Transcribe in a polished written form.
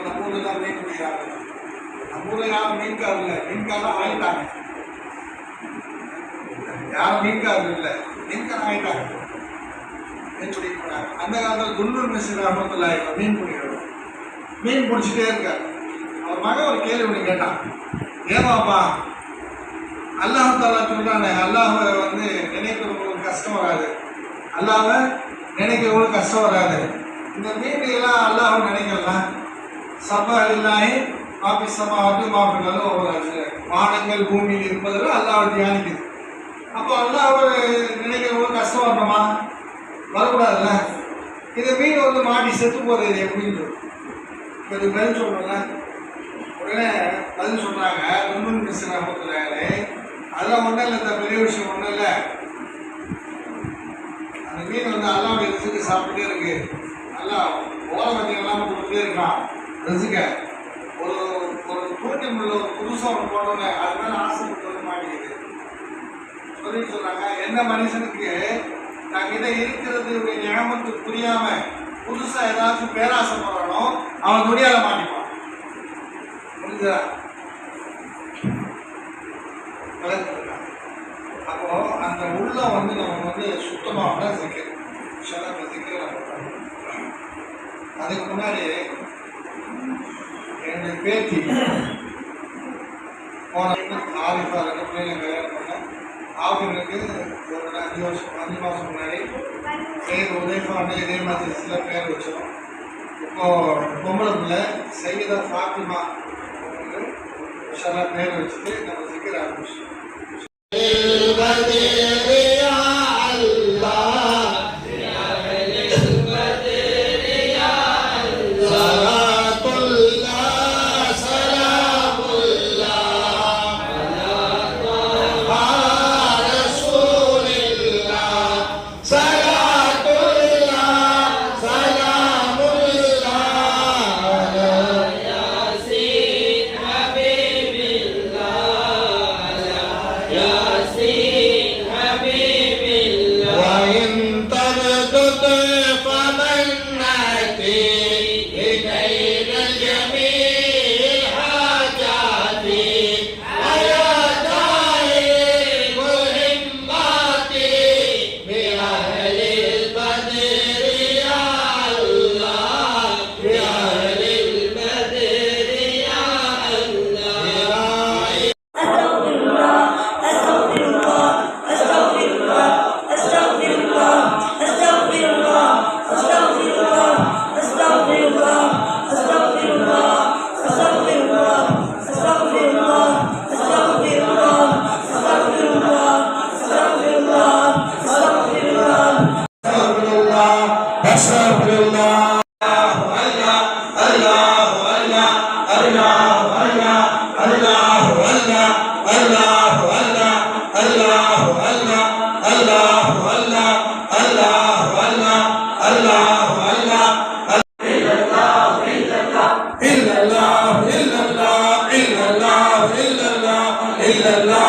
நம்ம ஊரில் தான் மீன் பிடிக்கிறாங்க. நம்ம ஊரில் யாரும் மீன்கார் இல்லை, மீன்காரெலாம் ஆகிட்டாங்க. யாரும் மீன்கார் இல்லை, மீன்கார் ஆகிட்டாங்க, மீன் பிடிக்க போனாங்க. அந்த காலத்தில் துல்லூர் மிஸ்ரி ரஹ்மத்துல்லாஹி மீன் பிடிக்கிறோம், மீன் பிடிச்சிட்டே இருக்கார். அவர் மகன் ஒரு கேள்வி ஒன்று கேட்டான், ஏமாப்பா அல்லாஹ் தாலா சொல்கிறானே, அல்லாஹை வந்து நினைக்கிறவங்களுக்கு கஷ்டம் வராது, அல்லாஹை நினைக்கிறவங்களுக்கு கஷ்டம் வராது, இந்த மீன்கள்லாம் அல்லாஹ் நினைக்கலாம். சப்பா இல்லாஹி மாபி சமாவாத்து மாபினாலும் ஒவ்வொரு வானங்கள் பூமியில் இருப்பதில் அல்லாஹ் தியானிக்குது. அப்போ அல்லாஹ் நினைக்கிறவங்களுக்கு கஷ்டம் வரணுமா? வரக்கூடாதுல்ல. இந்த மீன் வந்து மாட்டி செத்து போகிறது எப்படின்னு சொல்லி இது பதில் சொல்லணும்ல. உடனே பதில் சொல்கிறாங்க, துல்லூர் மிஸ்ரி ரஹ்மத்துல்லாஹி அதெல்லாம் ஒன்றும் இல்லை, இந்த பெரிய விஷயம் ஒன்றும் இல்லை. அந்த மீன் வந்து அல்லாஹ் ரிசுக்கு சாப்பிட்டுட்டே இருக்கு, நல்லா ஓரவத்தியம் இல்லாமல் கொடுத்துட்டே இருக்கான் ரிசுக்க. ஒரு ஒரு தூண்டி முள்ள ஒரு புதுசாக ஒன்று போட்டோன்னே அது மேலே ஆசைப்பட்டு வந்து மாட்டேங்குது. சொல்லிட்டு சொல்கிறாங்க, எந்த மனுஷனுக்கு தங்கிட்ட இருக்கிறது ஞாபகத்து புரியாமல் புதுசாக ஏதாச்சும் பேராசைப்படுறானோ அவன் துணியால மாட்டிப்பான். புரிஞ்சா? அப்போ அந்த உள்ள வந்து நம்ம வந்து சுத்தமாக சிக்கல் சிக்கல். அதுக்கு முன்னாடி என்னுடைய பேத்தி போன ஆரிஃபா இருக்க பிள்ளைங்க கல்யாணம் பண்ண ஆபினுக்கு ஒரு 5 மாதம் முன்னாடி சையத் உதைஃபான்னு இதே மாதிரி சில பேர் வச்சோம். இப்போது பொம்பளை பிள்ளை சையதா ஃபாத்திமா விஷாலா பேர் வச்சுட்டு நம்ம சிக்கர் ஆரம்பிச்சோம். illallah